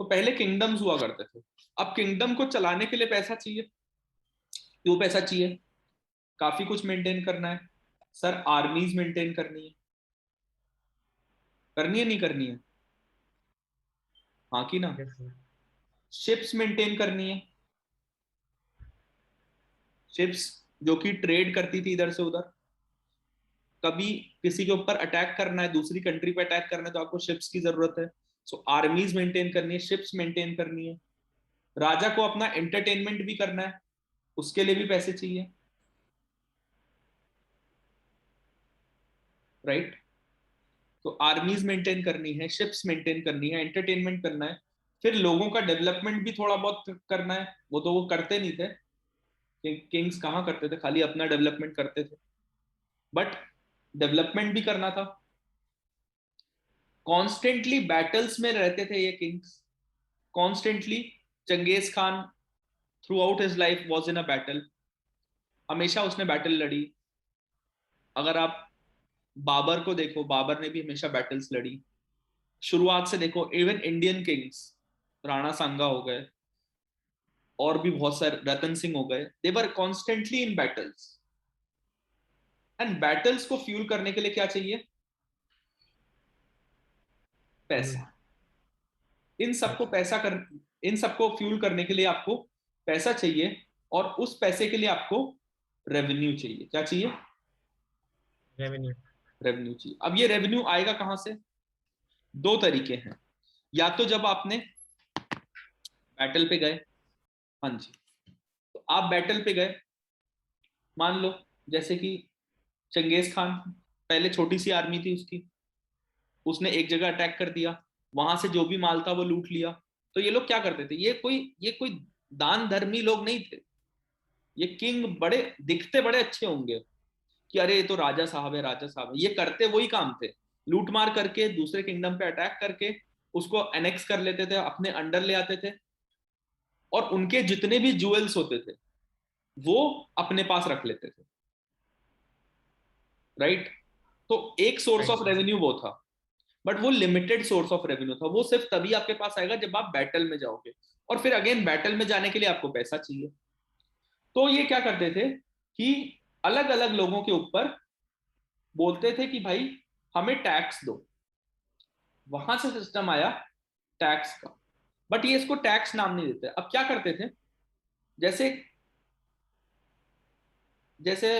तो पहले किंगडम्स हुआ करते थे। अब किंगडम को चलाने के लिए पैसा चाहिए। क्यों पैसा चाहिए? काफी कुछ मेंटेन करना है सर। आर्मीज मेंटेन करनी है, करनी है नहीं करनी है? हाँ कि ना? Yes sir. शिप्स मेंटेन करनी है। शिप्स जो कि ट्रेड करती थी इधर से उधर। कभी किसी के ऊपर अटैक करना है, दूसरी कंट्री पे अटैक करना है, तो आपको शिप्स की जरूरत है। सो आर्मीज मेंटेन करनी है, शिप्स मेंटेन करनी है। राजा को अपना एंटरटेनमेंट भी करना है, उसके लिए भी पैसे चाहिए, राइट? तो आर्मीज मेंटेन करनी है, शिप्स मेंटेन करनी है, एंटरटेनमेंट करना है। फिर लोगों का डेवलपमेंट भी थोड़ा बहुत करना है। वो तो वो करते नहीं थे, किंग्स कहाँ करते थे, खाली अपना डेवलपमेंट करते थे। बट डेवलपमेंट भी करना था। कॉन्स्टेंटली बैटल्स में रहते थे ये kings, constantly. Genghis Khan throughout his life was in a battle. हमेशा उसने बैटल लड़ी। अगर आप बाबर को देखो, बाबर ने भी हमेशा बैटल्स लड़ी। शुरुआत से देखो, इवन इंडियन किंग्स, राणा सांगा हो गए, और भी बहुत सारे, रतन सिंह हो गए, they were constantly in battles. And battles को फ्यूल करने के लिए क्या चाहिए? पैसा। इन सबको पैसा। पैसा कर इन सबको फ्यूल करने के लिए आपको पैसा चाहिए। और उस पैसे के लिए आपको रेवेन्यू चाहिए। क्या चाहिए? रेवेन्यू। रेवेन्यू चाहिए। अब ये रेवेन्यू आएगा कहां से? दो तरीके हैं। या तो जब आपने बैटल पे गए, हाँ जी, तो आप बैटल पे गए, मान लो जैसे कि चंगेज खान, पहले छोटी सी आर्मी थी उसकी, उसने एक जगह अटैक कर दिया, वहां से जो भी माल था वो लूट लिया। तो ये लोग क्या करते थे? ये कोई दान धर्मी लोग नहीं थे। ये किंग बड़े दिखते बड़े अच्छे होंगे कि अरे ये तो राजा साहब है, राजा साहब है, ये करते वही काम थे। लूट मार करके दूसरे किंगडम पे अटैक करके उसको एनेक्स कर लेते थे, अपने अंडर ले आते थे। और उनके जितने भी ज्वेल्स होते थे वो अपने पास रख लेते थे, राइट? तो एक source right of sir. Revenue वो था। बट वो लिमिटेड सोर्स ऑफ रेवेन्यू था। वो सिर्फ तभी आपके पास आएगा जब आप बैटल में जाओगे। और फिर अगेन बैटल में जाने के लिए आपको पैसा चाहिए। तो ये क्या करते थे कि अलग अलग लोगों के ऊपर बोलते थे कि भाई हमें टैक्स दो। वहां से सिस्टम आया टैक्स का। बट ये इसको टैक्स नाम नहीं देते। अब क्या करते थे? जैसे जैसे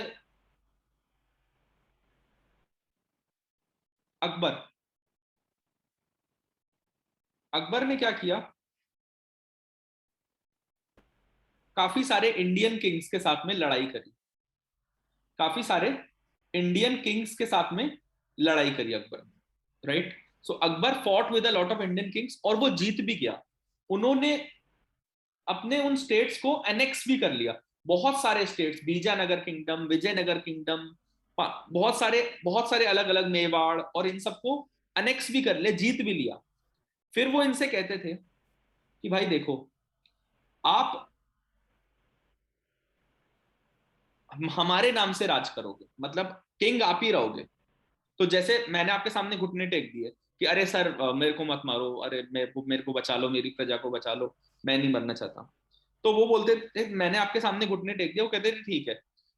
अकबर अकबर ने क्या किया? काफी सारे इंडियन किंग्स के साथ में लड़ाई करी। काफी सारे इंडियन किंग्स के साथ में लड़ाई करी अकबर ने, right? So Akbar fought with a lot of Indian Kings और वो जीत भी गया। उन्होंने अपने उन स्टेट्स को एनेक्स भी कर लिया। बहुत सारे states, Bijanagar kingdom, Vijayanagar kingdom, बहुत सारे अलग अलग, मेवाड़, और इन सबको अनेक्स भी कर लिया, जीत भी लिया। फिर वो इनसे कहते थे कि भाई देखो, आप हमारे नाम से राज करोगे, मतलब किंग आप ही रहोगे। तो जैसे मैंने आपके सामने घुटने टेक दिए कि अरे सर मेरे को मत मारो, अरे मेरे को बचा लो, मेरी प्रजा को बचा लो, मैं नहीं मरना चाहता। तो वो बोलते थे, मैंने आपके सामने घुटने टेक दिया, वो कहते थे ठीक है,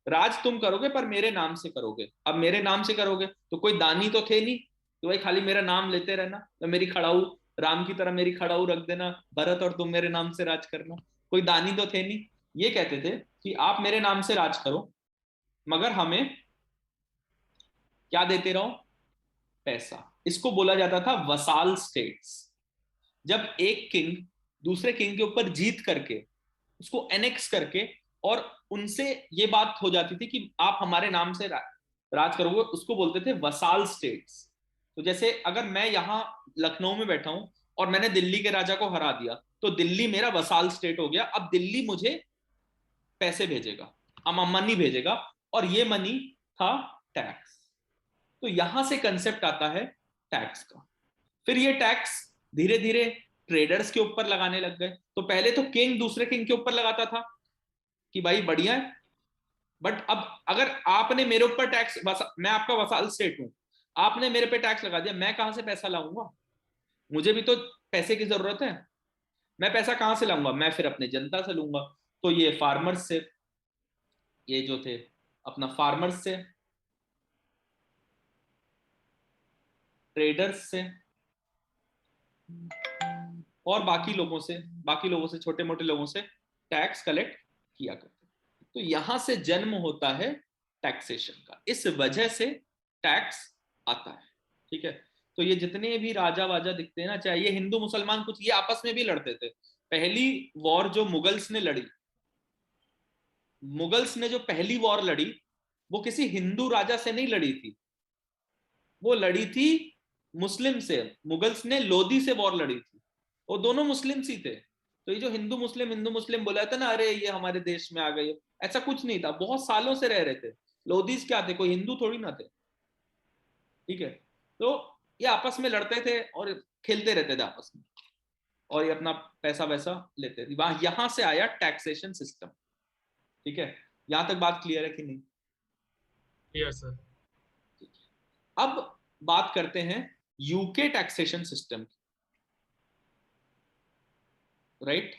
राज तुम करोगे पर मेरे नाम से करोगे। अब मेरे नाम से करोगे तो कोई दानी तो थे नहीं, तो भाई खाली मेरा नाम लेते रहना, तो मेरी खड़ाऊ, राम की तरह मेरी खड़ाऊ रख देना भरत, और तुम मेरे नाम से राज करना। कोई दानी तो थे नहीं। ये कहते थे कि आप मेरे नाम से राज करो, मगर हमें क्या देते रहो? पैसा। इसको बोला जाता था वसाल स्टेट्स। जब एक किंग दूसरे किंग के ऊपर जीत करके, उसको एनेक्स करके, और उनसे ये बात हो जाती थी कि आप हमारे नाम से राज करोगे, उसको बोलते थे वसाल स्टेट्स। तो जैसे अगर मैं यहां लखनऊ में बैठा हूं और मैंने दिल्ली के राजा को हरा दिया, तो दिल्ली मेरा वसाल स्टेट हो गया। अब दिल्ली मुझे पैसे भेजेगा, मनी भेजेगा, और ये मनी था टैक्स। तो यहां से कंसेप्ट आता है टैक्स का। फिर ये टैक्स धीरे धीरे ट्रेडर्स के ऊपर लगाने लग गए। तो पहले तो किंग दूसरे किंग के ऊपर लगाता था कि भाई बढ़िया है। बट अब अगर आपने मेरे ऊपर टैक्स, मैं आपका वसाल स्टेट हूं, आपने मेरे पे टैक्स लगा दिया, मैं कहां से पैसा लाऊंगा? मुझे भी तो पैसे की जरूरत है। मैं पैसा कहां से लाऊंगा? मैं फिर अपने जनता से लूंगा। तो ये फार्मर्स से, ये जो थे अपना फार्मर्स से, ट्रेडर्स से, और बाकी लोगों से, छोटे मोटे लोगों से टैक्स कलेक्ट किया करते। तो यहां से जन्म होता है टैक्सेशन का, इस वजह से टैक्स आता है। ठीक है, तो ये जितने भी राजा वाजा दिखते हैं ना, चाहे ये हिंदू मुसलमान, कुछ ये आपस में भी लड़ते थे। पहली वॉर जो मुगल्स ने लड़ी, मुगल्स ने जो पहली वॉर लड़ी, वो किसी हिंदू राजा से नहीं लड़ी थी, वो लड़ी थी मुस्लिम से। मुगल्स ने लोदी से वॉर लड़ी थी, वो दोनों मुस्लिम ही थे। तो ये जो हिंदू मुस्लिम बोला था ना, अरे ये हमारे देश में आ गए, ऐसा कुछ नहीं था, बहुत सालों से रह रहे थे। लोदीज क्या थे? कोई हिंदू थोड़ी ना थे। ठीक है, तो ये आपस में लड़ते थे और खेलते रहते थे आपस में, और ये अपना पैसा वैसा लेते थे। वहां यहां से आया टैक्सेशन सिस्टम। ठीक है, यहां तक बात क्लियर है कि नहीं? Clear sir. अब बात करते हैं यूके टैक्सेशन सिस्टम की। राइट,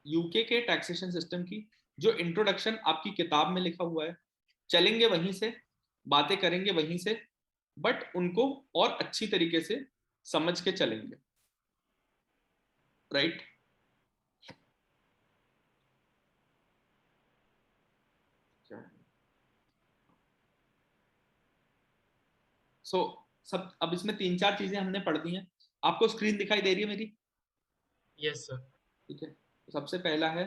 यूके के टैक्सेशन सिस्टम की जो इंट्रोडक्शन आपकी किताब में लिखा हुआ है, चलेंगे वहीं से, बातें करेंगे वहीं से, बट उनको और अच्छी तरीके से समझ के चलेंगे। राइट, सो सब, अब इसमें 3-4 चीजें हमने पढ़ दी हैं। आपको स्क्रीन दिखाई दे रही है मेरी? Yes sir. ठीक है, तो सबसे पहला है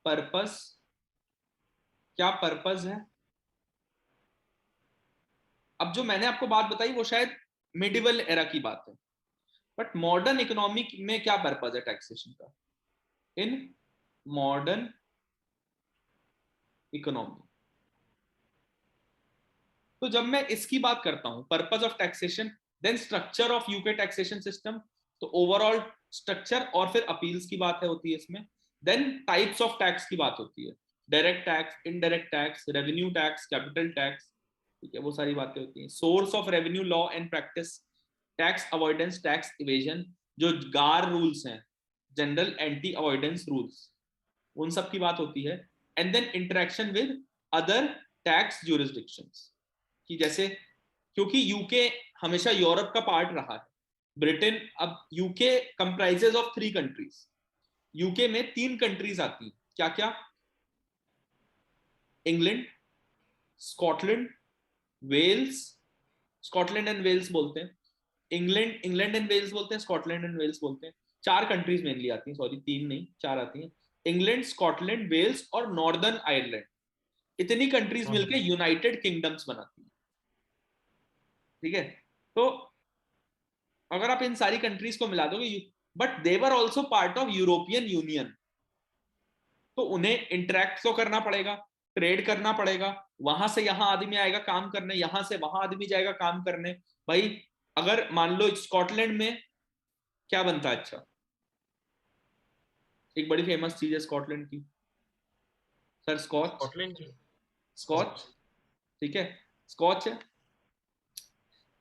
पर्पस। क्या पर्पस है? अब जो मैंने आपको बात बताई वो शायद मिडिवल एरा की बात है, बट मॉडर्न इकोनॉमी में क्या पर्पस है टैक्सेशन का? इन मॉडर्न इकोनॉमी, तो जब मैं इसकी बात करता हूं purpose of taxation, then structure of UK taxation system, तो ओवरऑल स्ट्रक्चर, और फिर अपील्स की बात है होती है इसमें। देन टाइप्स ऑफ टैक्स की बात होती है, direct tax, indirect tax, revenue tax, capital tax. ठीक है, वो सारी बातें होती हैं। Source of revenue law and practice, tax avoidance, tax evasion, जो गार रूल्स हैं, जनरल एंटी अवॉइडेंस रूल्स, उन सब की बात होती है। And then interaction with other tax jurisdictions, कि जैसे, क्योंकि यूके हमेशा यूरोप का पार्ट रहा है, ब्रिटेन, अब UK comprises of 3 countries. UK में 3 कंट्रीज आती हैं, क्या क्या? England, Scotland, Wales. Scotland and Wales बोलते हैं, इंग्लैंड एंड वेल्स बोलते हैं, स्कॉटलैंड एंड वेल्स बोलते हैं। 4 कंट्रीज मेनली आती हैं, सॉरी 3 नहीं 4 आती हैं। इंग्लैंड, स्कॉटलैंड, वेल्स और नॉर्दर्न आयरलैंड, इतनी कंट्रीज मिलकर यूनाइटेड किंगडम्स बनाती है। ठीक है, तो अगर आप इन सारी कंट्रीज को मिला दोगे, but they were also part of European union, तो उन्हें इंटरेक्ट तो करना पड़ेगा, ट्रेड करना पड़ेगा। वहां से यहां आदमी आएगा काम करने, यहां से वहां आदमी जाएगा काम करने। भाई अगर मान लो स्कॉटलैंड में क्या बनता है? अच्छा, एक बड़ी फेमस चीज है स्कॉटलैंड की, सर, स्कॉच। स्कॉटलैंड की। स्कॉच, ठीक है, स्कॉच है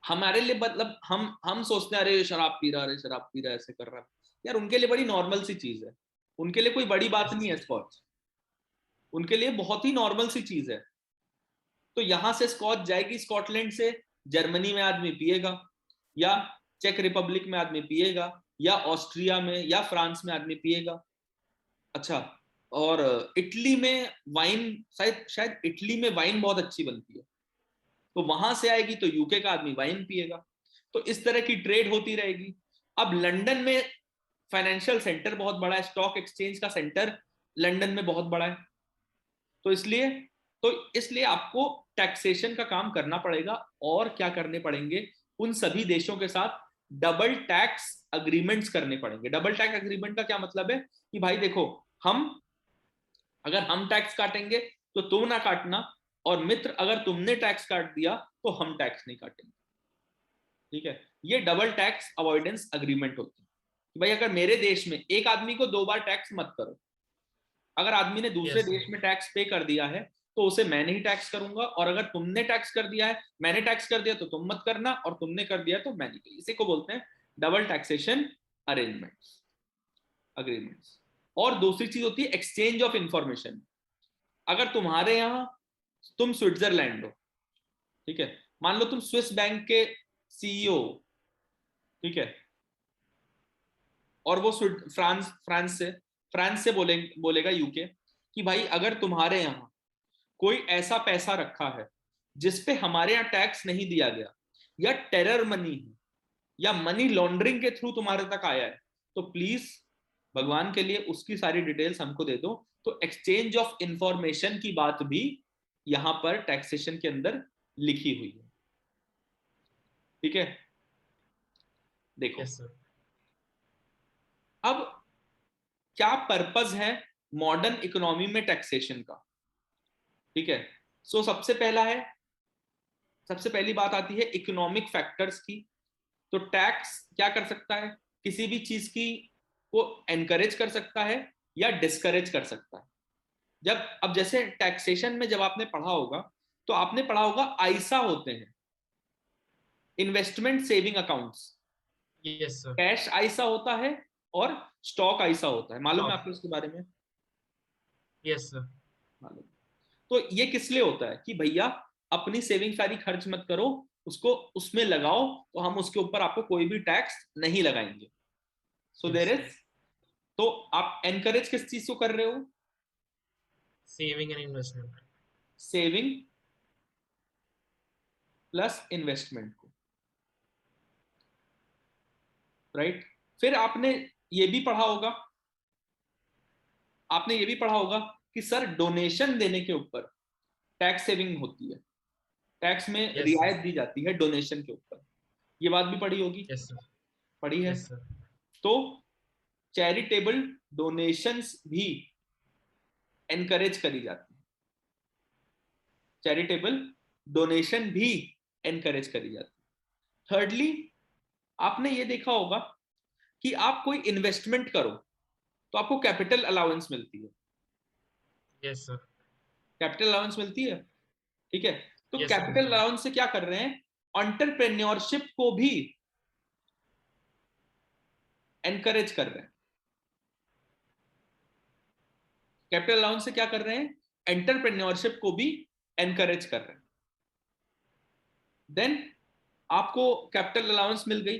हमारे लिए, मतलब हम सोचते हैं अरे शराब पी रहा, अरे शराब पी रहा, ऐसे कर रहा है। यार उनके लिए बड़ी नॉर्मल सी चीज है, उनके लिए कोई बड़ी बात नहीं है स्कॉच, उनके लिए बहुत ही नॉर्मल सी चीज है। तो यहां से स्कॉच जाएगी स्कॉटलैंड से, जर्मनी में आदमी पिएगा, या चेक रिपब्लिक में आदमी पिएगा, या ऑस्ट्रिया में या फ्रांस में आदमी पिएगा। अच्छा, और इटली में वाइन, शायद शायद इटली में वाइन बहुत अच्छी बनती है, तो वहां से आएगी तो यूके का आदमी वाइन पिएगा। तो इस तरह की ट्रेड होती रहेगी। अब लंदन में फाइनेंशियल सेंटर बहुत बड़ा है, स्टॉक एक्सचेंज का सेंटर लंदन में बहुत बड़ा है, तो इसलिए आपको टैक्सेशन का काम करना पड़ेगा। और क्या करने पड़ेंगे? उन सभी देशों के साथ डबल टैक्स अग्रीमेंट्स करने पड़ेंगे। डबल टैक्स अग्रीमेंट का क्या मतलब है? कि भाई देखो, हम अगर हम टैक्स काटेंगे तो तुम ना काटना, और मित्र अगर तुमने टैक्स काट दिया तो हम टैक्स नहीं काटेंगे। ठीक है, ये डबल टैक्स अवॉइडेंस अग्रीमेंट होती है कि भाई अगर मेरे देश में एक आदमी को 2 बार टैक्स मत करो, अगर आदमी ने दूसरे यस देश में टैक्स पे कर दिया है तो उसे मैं नहीं टैक्स करूंगा, और अगर तुमने टैक्स कर दिया है, मैंने टैक्स कर दिया तो तुम मत करना, और तुमने कर दिया तो मैं नहीं। इसी को बोलते हैं डबल टैक्सेशन अरेंजमेंट्स, अग्रीमेंट्स। और दूसरी चीज होती है एक्सचेंज ऑफ इंफॉर्मेशन। अगर तुम्हारे यहाँ, तुम स्विट्जरलैंड हो, ठीक है, मान लो तुम स्विस बैंक के सीईओ, ठीक है, और वो फ्रांस से बोलेगा यूके कि भाई अगर तुम्हारे यहाँ कोई ऐसा पैसा रखा है जिसपे हमारे यहाँ टैक्स नहीं दिया गया, या टेरर मनी है, या मनी लॉन्ड्रिंग के थ्रू तुम्हारे तक आया है, तो प्लीज भगवान के लिए उसकी सारी डिटेल्स हमको दे दो। तो एक्सचेंज ऑफ इंफॉर्मेशन की बात भी यहां पर टैक्सेशन के अंदर लिखी हुई है, ठीक है। देखो यस सर। अब क्या पर्पस है मॉडर्न इकोनॉमी में टैक्सेशन का, ठीक है। सो सबसे पहली बात आती है इकोनॉमिक फैक्टर्स की। तो टैक्स क्या कर सकता है, किसी भी चीज की को एनकरेज कर सकता है या डिस्करेज कर सकता है। अब जैसे टैक्सेशन में जब आपने पढ़ा होगा, तो आपने पढ़ा होगा आईसा होते हैं, investment saving accounts. Yes sir. Cash I saw होता है और स्टॉक आईसा होता है, मालूम है स्टॉक। आपको इसके बारे में? Yes sir. मालूम। तो ये किस लिए होता है कि भैया अपनी सेविंग सारी खर्च मत करो, उसको उसमें लगाओ, तो हम उसके ऊपर आपको कोई भी टैक्स नहीं लगाएंगे। So yes there sir. Is, तो आप एनकरेज किस चीज को कर रहे हो? Saving and investment. Saving plus investment को, राइट। फिर आपने ये भी पढ़ा होगा कि सर डोनेशन देने के ऊपर टैक्स सेविंग होती है, टैक्स में यस सर। रियायत दी जाती है डोनेशन के ऊपर। ये बात भी पढ़ी होगी, यस सर। पढ़ी है। Yes sir. तो चैरिटेबल डोनेशंस भी एनकरेज करी जाती है, चैरिटेबल डोनेशन भी एनकरेज करी जाती है। थर्डली, आपने ये देखा होगा कि आप कोई इन्वेस्टमेंट करो तो आपको कैपिटल अलाउंस मिलती है, यस सर। कैपिटल अलाउंस मिलती है, ठीक है। तो यस सर, कैपिटल मिलती है। अलाउंस से क्या कर रहे हैं, एंटरप्रेन्योरशिप को भी एनकरेज कर रहे हैं। कैपिटल अलाउंस से क्या कर रहे हैं, एंटरप्रेन्योरशिप को भी एनकरेज कर रहे हैं। देन आपको कैपिटल अलाउंस मिल गई,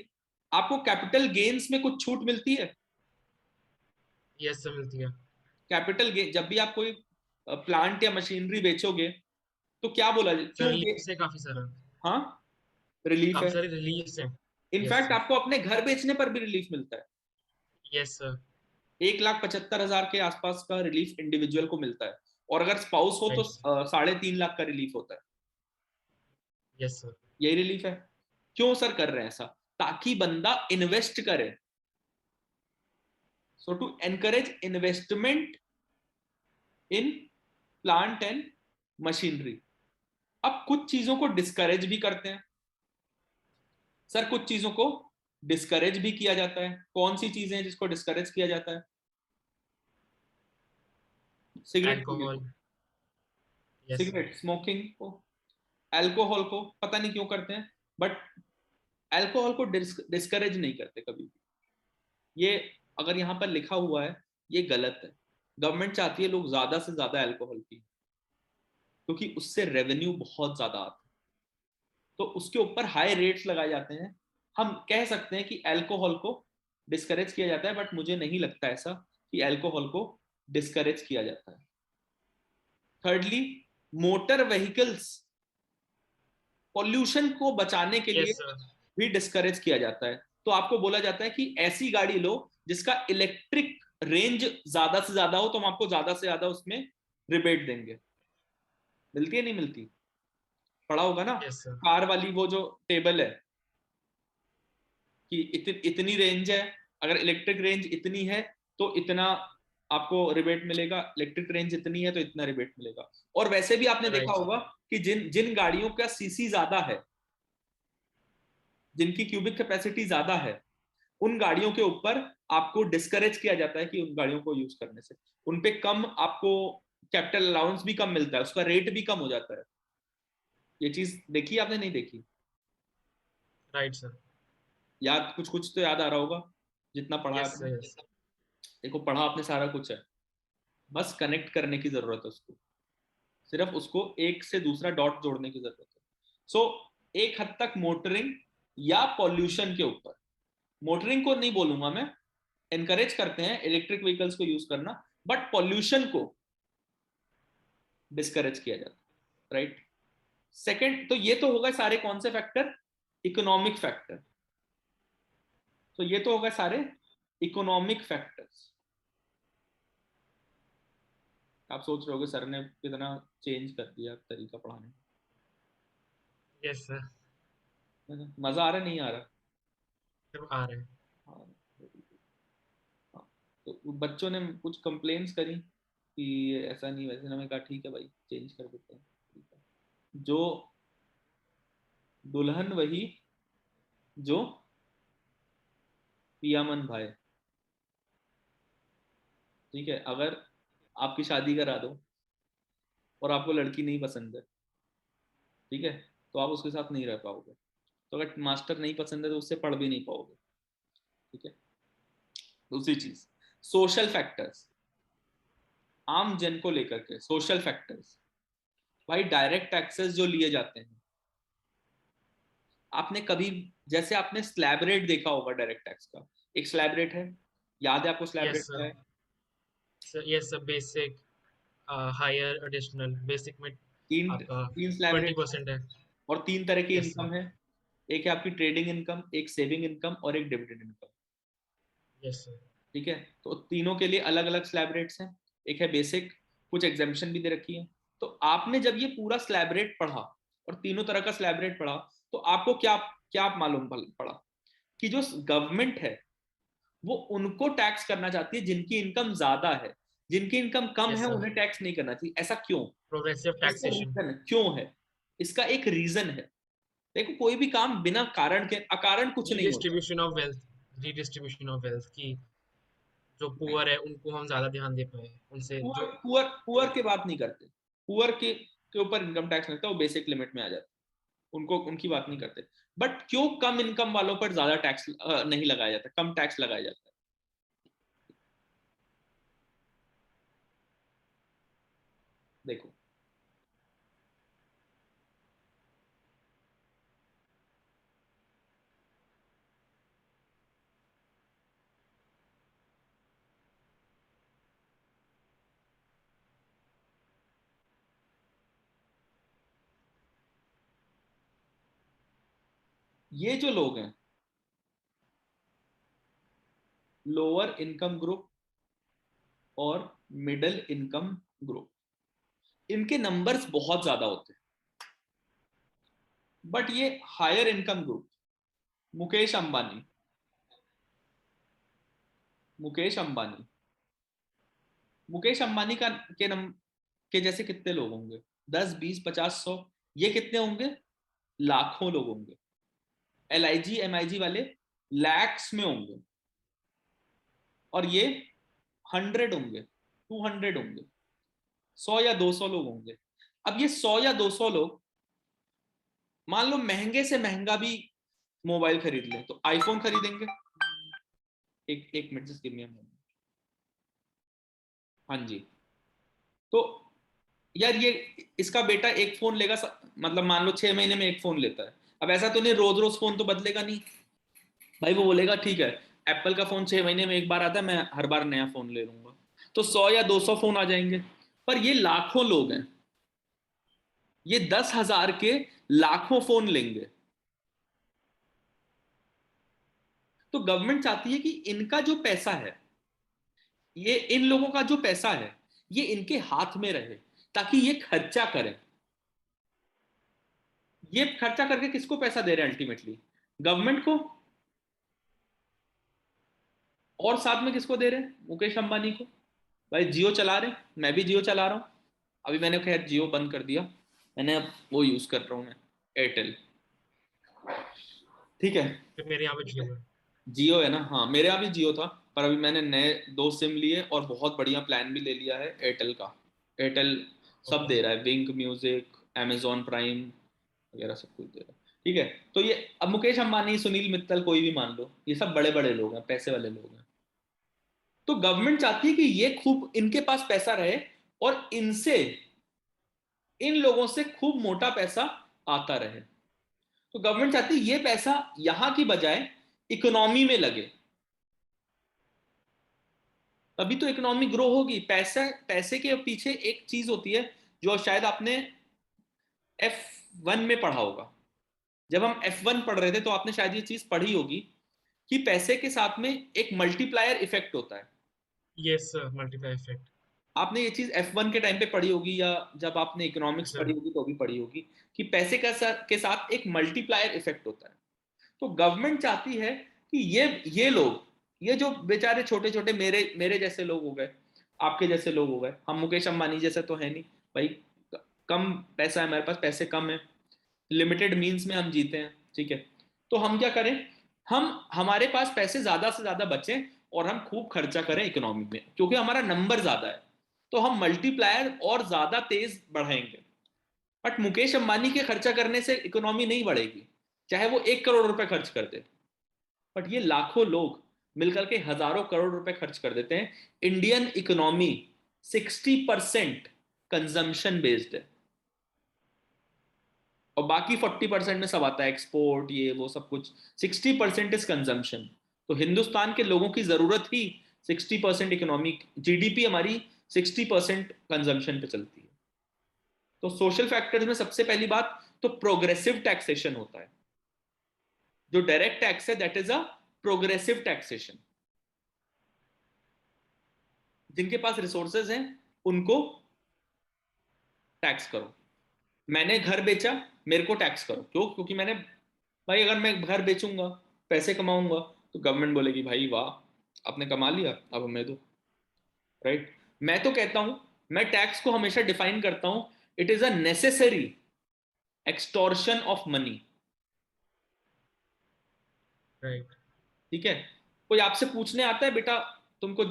आपको कैपिटल गेन्स में कुछ छूट मिलती है। यस सर, मिलती है। कैपिटल गेन, जब भी आप कोई प्लांट या मशीनरी बेचोगे तो क्या बोला जाए, सर क्यों रिलीफ से काफी सारा, हाँ, रिलीफ है। काफी सारी रिलीफ से। Yes in fact sir. आपको अपने घर बेचने पर भी रिलीफ मिलता है। Yes sir. 1,75,000 के आसपास का रिलीफ इंडिविजुअल को मिलता है, और अगर स्पाउस हो तो राइट। 3.5 लाख का रिलीफ होता है। Yes sir. यही रिलीफ है। क्यों सर कर रहे हैं ऐसा, ताकि बंदा इन्वेस्ट करे। So to encourage investment in plant and machinery. अब कुछ चीजों को डिस्करेज भी करते हैं सर, कुछ चीजों को डिस्करेज भी किया जाता है। कौन सी चीजें हैं जिसको डिस्करेज किया जाता है? सिगरेट पीने अल्कोहल। को, यस सर। सिगरेट स्मोकिंग को, अल्कोहल को पता नहीं क्यों करते हैं, बट अल्कोहल को डिस्करेज नहीं करते कभी भी। ये अगर यहाँ पर लिखा हुआ है, ये गलत है। गवर्नमेंट चाहती है लोग ज्यादा से ज्यादा अल्कोहल पिए, क्योंकि उससे रेवेन्यू बहुत ज्यादा आता है, तो उसके ऊपर हाई रेट्स लगाए जाते हैं। हम कह सकते हैं कि अल्कोहल को डिस्करेज किया जाता है, बट मुझे नहीं लगता ऐसा कि अल्कोहल को डिस्करेज किया जाता है। थर्डली, मोटर व्हीकल्स, पॉल्यूशन को बचाने के लिए यस सर। भी डिस्करेज किया जाता है। तो आपको बोला जाता है कि ऐसी गाड़ी लो जिसका इलेक्ट्रिक रेंज ज्यादा से ज्यादा हो, तो हम आपको ज्यादा से ज्यादा उसमें रिबेट देंगे। मिलती है नहीं मिलती? पढ़ा होगा ना, यस सर। कार वाली वो जो टेबल है कि इतनी रेंज है, अगर इलेक्ट्रिक रेंज इतनी है तो इतना आपको रिबेट मिलेगा, इलेक्ट्रिक रेंज इतनी है तो इतना रिबेट मिलेगा। और वैसे भी आपने देखा राइट। होगा कि जिन जिन गाड़ियों का सीसी ज्यादा है, जिनकी क्यूबिक कैपेसिटी ज्यादा है, उन गाड़ियों के ऊपर आपको डिस्करेज किया जाता है कि उन गाड़ियों को यूज करने से, उन पे कम आपको कैपिटल अलाउंस भी कम मिलता है, उसका रेट भी कम हो जाता है। ये चीज देखी आपने, नहीं देखी? Right sir. याद कुछ कुछ तो याद आ रहा होगा जितना पढ़ा है यस आपने। Sir, yes. देखो पढ़ा आपने सारा कुछ है, बस कनेक्ट करने की जरूरत है उसको, सिर्फ उसको एक से दूसरा डॉट जोड़ने की जरूरत है। सो एक हद तक मोटरिंग या पॉल्यूशन के ऊपर, मोटरिंग को नहीं बोलूंगा मैं, एनकरेज करते हैं इलेक्ट्रिक व्हीकल्स को यूज करना, बट पॉल्यूशन को डिस्करेज किया जाता है, राइट? सेकंड, तो ये तो होगा सारे कौन से फैक्टर? Economic factor. तो ये तो होगा सारे इकोनॉमिक फैक्टर्स। आप सोच रहे होगे सर ने कितना चेंज कर दिया तरीका पढ़ाने यस सर। में। मजा आ रहा नहीं आ रहा? सर आ रहे हैं। हाँ, हाँ। तो बच्चों ने कुछ कंप्लेंट्स करी कि ऐसा नहीं वैसे, मैंने कहा ठीक है भाई चेंज कर देते हैं, ठीक है। जो दुल्हन वही जो पियामन भाई, ठीक है। अगर आपकी शादी करा दो और आपको लड़की नहीं पसंद है, ठीक है, तो आप उसके साथ नहीं रह पाओगे। तो अगर मास्टर नहीं पसंद है तो उससे पढ़ भी नहीं पाओगे, ठीक है। दूसरी चीज, सोशल फैक्टर्स, आम जन को लेकर के सोशल फैक्टर्स। भाई डायरेक्ट टैक्सेस जो लिए जाते हैं, आपने कभी, जैसे आपने स्लैब रेट देखा होगा डायरेक्ट टैक्स का, एक स्लैब रेट है, याद है आपको स्लैब यस रेट क्या सर। है? Yes sir, basic, higher, additional. Basic में तीन आपका तीन स्लैब रेट है 20% है। और तीन तरह की यस सर। इनकम है। एक है आपकी ट्रेडिंग इनकम, एक सेविंग इनकम और एक डिविडेंड इनकम, यस सर। ठीक है। तो तीनों के लिए अलग अलग स्लैब रेट्स हैं। एक है बेसिक, कुछ एग्जाम्पशन भी दे रखी है। तो आपने जब ये पूरा स्लैब रेट पढ़ा और तीनों तरह का स्लैब रेट पढ़ा, तो आपको क्या क्या मालूम पड़ा कि जो गवर्नमेंट है वो उनको टैक्स करना चाहती है जिनकी इनकम ज्यादा है, जिनकी इनकम कम यस है सर। उन्हें टैक्स नहीं करना चाहिए। ऐसा क्यों? प्रोग्रेसिव इसका टैक्सेशन। रीजन क्यों है? इसका एक रीजन है। देखो कोई भी काम बिना कारण के, अकारण कुछ नहीं होता। Redistribution of wealth. Redistribution of wealth की जो पुअर है उनको हम ज्यादा ध्यान दे पाए उनसे पुअर जो। पुअर पुअर के बात नहीं करते, पुअर के ऊपर इनकम टैक्स लगता है, वो बेसिक लिमिट में आ जाता है, उनको उनकी बात नहीं करते। बट क्यों कम इनकम वालों पर ज्यादा टैक्स नहीं लगाया जाता, कम टैक्स लगाया जाता है? देखो ये जो लोग हैं, लोअर इनकम ग्रुप और मिडिल इनकम ग्रुप, इनके नंबर्स बहुत ज्यादा होते हैं। बट ये higher income group, Mukesh Ambani, Mukesh Ambani, Mukesh Ambani का के जैसे कितने लोग होंगे? 10 20 50 100, ये कितने होंगे? लाखों लोग होंगे। LIG MIG वाले लैक्स में होंगे, और ये 100 होंगे, 200 होंगे, 100 या 200 लोग होंगे। अब ये 100 या 200 लोग, मान लो महंगे से महंगा भी मोबाइल खरीद ले तो आईफोन खरीदेंगे। एक एक minute, just give me a moment. हाँ जी। तो यार ये, इसका बेटा एक फोन लेगा, मतलब मान लो 6 महीने में एक फोन लेता है। अब ऐसा तो नहीं रोज रोज फोन तो बदलेगा नहीं भाई, वो बोलेगा ठीक है एप्पल का फोन 6 महीने में एक बार आता है, मैं हर बार नया फोन ले लूंगा। तो 100 या 200 फोन आ जाएंगे। पर ये लाखों लोग हैं, ये 10,000 के लाखों फोन लेंगे। तो गवर्नमेंट चाहती है कि इनका जो पैसा है, ये इन लोगों का जो पैसा है, ये इनके हाथ में रहे, ताकि ये खर्चा करें। ये खर्चा करके किसको पैसा दे रहे हैं अल्टीमेटली? गवर्नमेंट को। और साथ में किसको दे रहे हैं? मुकेश अंबानी को। भाई जियो चला रहे, मैं भी जियो चला रहा हूँ। अभी मैंने खैर जियो बंद कर दिया, मैंने अब वो यूज कर रहा हूँ मैं, एयरटेल, ठीक है। फिर मेरे यहाँ पे जियो है। जियो है ना, हाँ मेरे यहाँ भी जियो था, पर अभी मैंने नए 2 सिम लिए और बहुत बढ़िया प्लान भी ले लिया है एयरटेल का। एयरटेल सब ओके। दे रहा है, विंक म्यूजिक, amazon प्राइम वगैरह सब कुछ दे रहा है। ठीक है, तो ये अब मुकेश अंबानी, सुनील मित्तल, कोई भी मान लो, ये सब बड़े बड़े लोग हैं, पैसे वाले लोग हैं। तो गवर्नमेंट चाहती है कि ये खूब इनके पास पैसा रहे और इनसे, इन लोगों से खूब मोटा पैसा आता रहे। तो गवर्नमेंट चाहती है ये पैसा यहां की बजाय इकोनॉमी में लगे, तभी तो इकोनॉमी ग्रो होगी। पैसा, पैसे के पीछे एक चीज होती है जो शायद आपने F1 में पढ़ा होगा। जब हम F1 पढ़ रहे थे तो आपने शायद ये चीज पढ़ी होगी कि पैसे के साथ में एक मल्टीप्लायर इफेक्ट होता है। Yes sir, multiply effect. आपने ये चीज F1 के टाइम पे पढ़ी होगी, या जब आपने इकोनॉमिक्स सर। पढ़ी होगी तो भी पढ़ी होगी, कि पैसे के साथ एक मल्टीप्लायर इफेक्ट होता है। तो गवर्नमेंट चाहती है कि ये लोग, ये जो बेचारे छोटे छोटे मेरे मेरे जैसे लोग हो गए, आपके जैसे लोग हो गए, हम मुकेश अंबानी जैसे तो है नहीं भाई, कम पैसा है हमारे पास, पैसे कम है, लिमिटेड मीन्स में हम जीते हैं। ठीक है, तो हम क्या करें, हम हमारे पास पैसे ज्यादा से ज्यादा बचे और हम खूब खर्चा करें इकोनॉमी में, क्योंकि हमारा नंबर ज्यादा है, तो हम मल्टीप्लायर और ज्यादा तेज बढ़ाएंगे। बट मुकेश अंबानी के खर्चा करने से इकोनॉमी नहीं बढ़ेगी, चाहे वो 1 करोड़ रुपए खर्च कर दे। बट ये लाखों लोग मिलकर के हजारों करोड़ रुपए खर्च कर देते हैं। इंडियन इकोनॉमी 60% कंजम्पशन बेस्ड है, और बाकी 40% में सब आता है, एक्सपोर्ट ये वो सब कुछ। 60% इज कंजम्पशन। तो हिंदुस्तान के लोगों की जरूरत ही 60%, इकोनॉमी, जीडीपी हमारी 60% कंजम्पशन पे चलती है। तो सोशल फैक्टर्स में सबसे पहली बात तो प्रोग्रेसिव टैक्सेशन होता है। जो डायरेक्ट टैक्स है that is a progressive taxation. जिनके पास रिसोर्सेज हैं उनको टैक्स करो। मैंने घर बेचा, मेरे को टैक्स करो। क्यों? क्योंकि मैंने, भाई अगर मैं घर बेचूंगा, पैसे कमाऊंगा, तो गवर्नमेंट बोलेगी भाई वाह, आपने कमा लिया, अब हमें दो। राइट? मैं तो कहता हूं, मैं टैक्स को हमेशा डिफाइन करता हूं, it is a necessary extortion of money. Right. ठीक है, कोई आपसे पूछने आता है बेटा तुमको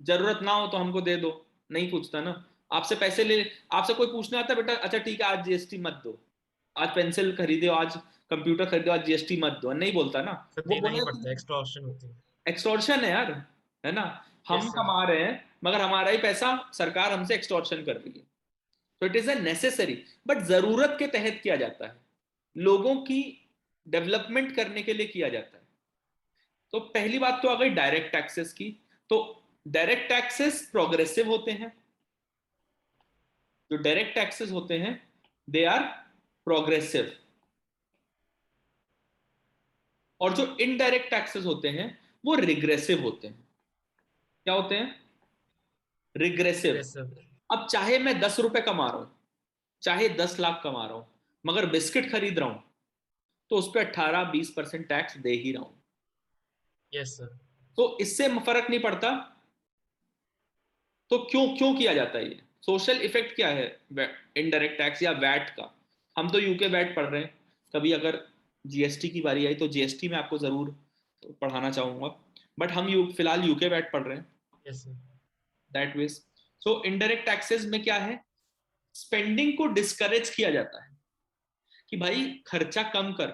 जरूरत ना हो तो हमको दे दो? नहीं पूछता ना। आपसे पैसे ले, आपसे कोई पूछने आता है बेटा अच्छा ठीक है आज जीएसटी मत दो, आज पेंसिल खरीदो, आज कंप्यूटर खरीदो, आज जीएसटी मत दो? नहीं बोलता ना। सर वो देना ही बोला पड़ता है, एक्सटॉर्शन होती है। एक्सटॉर्शन है यार, है ना। हम यस सर। कमा रहे हैं मगर हमारा ही पैसा सरकार हमसे एक्सटॉर्शन कर रही है। तो it is a necessary, but जरूरत के तहत किया जाता है, लोगों की डेवलपमेंट करने के लिए किया जाता है। तो पहली बात तो आ गई डायरेक्ट टैक्सेस की। तो डायरेक्ट टैक्सेस प्रोग्रेसिव होते हैं। जो डायरेक्ट टैक्सेस होते हैं दे आर प्रोग्रेसिव, और जो इनडायरेक्ट टैक्सेस होते हैं वो रिग्रेसिव होते हैं। क्या होते हैं? रिग्रेसिव। एग्रेसिव। अब चाहे मैं 10 रुपए कमा रहा हूं, चाहे 10 लाख कमा रहा हूं, मगर बिस्किट खरीद रहा हूं, तो उस पर 18-20% टैक्स दे ही रहा हूं। Yes sir. तो इससे फर्क नहीं पड़ता। तो क्यों क्यों किया जाता है ये? सोशल इफेक्ट क्या है इनडायरेक्ट टैक्स या वैट का? हम तो यूके वैट पढ़ रहे हैं, कभी अगर जीएसटी की बारी आई तो जीएसटी में आपको जरूर पढ़ाना चाहूंगा, बट हम फिलहाल यूके वैट पढ़ रहे हैं। Yes sir. That means, so indirect taxes में क्या है, स्पेंडिंग को डिस्करेज किया जाता है कि भाई खर्चा कम कर,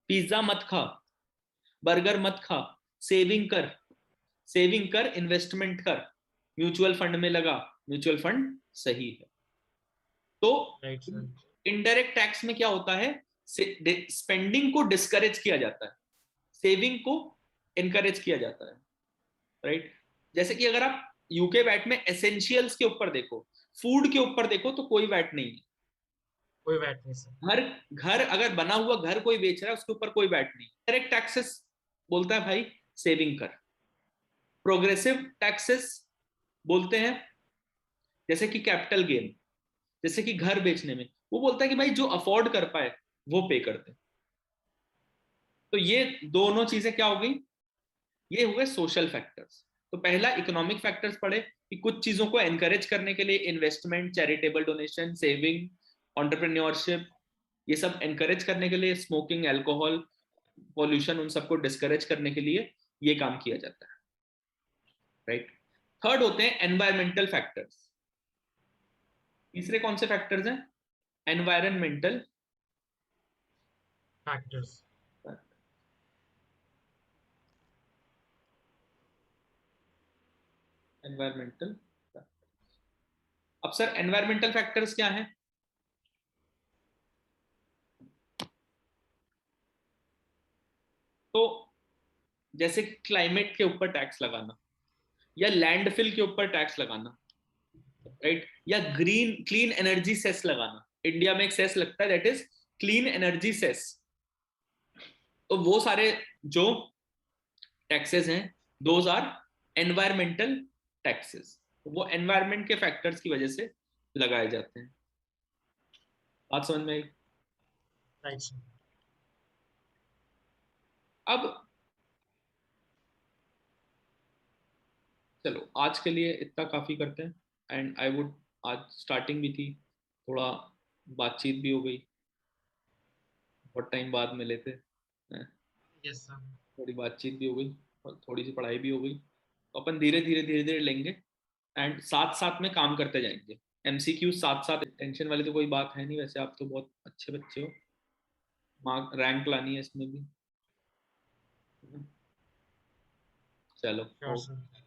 पिज्जा मत खा, बर्गर मत खा, सेविंग कर, सेविंग कर, इन्वेस्टमेंट कर, म्यूचुअल फंड में लगा, म्यूचुअल फंड सही है। तो राइट सर। इनडायरेक्ट टैक्स में क्या होता है, स्पेंडिंग को डिस्करेज किया जाता है, सेविंग को इनकरेज किया जाता है। राइट? जैसे कि अगर आप यूके वैट में एसेंशियल्स के ऊपर देखो, फूड के ऊपर देखो, तो कोई वैट नहीं है। कोई वैट नहीं सर। घर, घर अगर बना हुआ घर कोई बेच रहा है उसके ऊपर कोई वैट नहीं। डायरेक्ट टैक्सेस बोलता है भाई सेविंग कर। प्रोग्रेसिव टैक्सेस बोलते हैं जैसे कि कैपिटल गेन, जैसे कि घर बेचने में वो बोलता है कि भाई जो अफोर्ड कर पाए वो पे करते। तो ये दोनों चीजें क्या हो गई, ये हुए सोशल फैक्टर्स। तो पहला इकोनॉमिक फैक्टर्स पढ़े कि कुछ चीजों को एनकरेज करने के लिए investment, charitable donation, saving, entrepreneurship, ये सब एनकरेज करने के लिए, स्मोकिंग, अल्कोहल, पॉल्यूशन, उन सबको डिस्करेज करने के लिए ये काम किया जाता है। राइट? थर्ड होते हैं एनवायरमेंटल फैक्टर्स। तीसरे कौन से फैक्टर्स हैं? Environmental factors. एनवायरमेंटल। अब सर एनवायरमेंटल फैक्टर्स क्या हैं? तो जैसे क्लाइमेट के ऊपर टैक्स लगाना, या लैंडफिल के ऊपर टैक्स लगाना, राइट, या ग्रीन क्लीन एनर्जी सेस लगाना। इंडिया में एक सेस लगता है, that is clean energy cess. तो वो सारे जो टैक्सेस हैं, दोज आर एनवायरमेंटल टैक्सेस। वो एनवायरमेंट के फैक्टर्स की वजह से लगाए जाते हैं। बात समझ में आई? Right sir. अब चलो आज के लिए इतना काफी करते हैं। एंड आई वुड, आज स्टार्टिंग भी थी, थोड़ा बातचीत भी हो गई, बहुत टाइम बाद मिले थे, यस सर। थोड़ी बातचीत भी हो गई और थोड़ी सी पढ़ाई भी हो गई। तो अपन धीरे धीरे धीरे धीरे लेंगे, एंड साथ साथ में काम करते जाएंगे। एमसीक्यू साथ साथ, टेंशन वाली तो कोई बात है नहीं, वैसे आप तो बहुत अच्छे बच्चे हो, मार्क रैंक लानी है इसमें भी। चलो श्योर ओके। सर।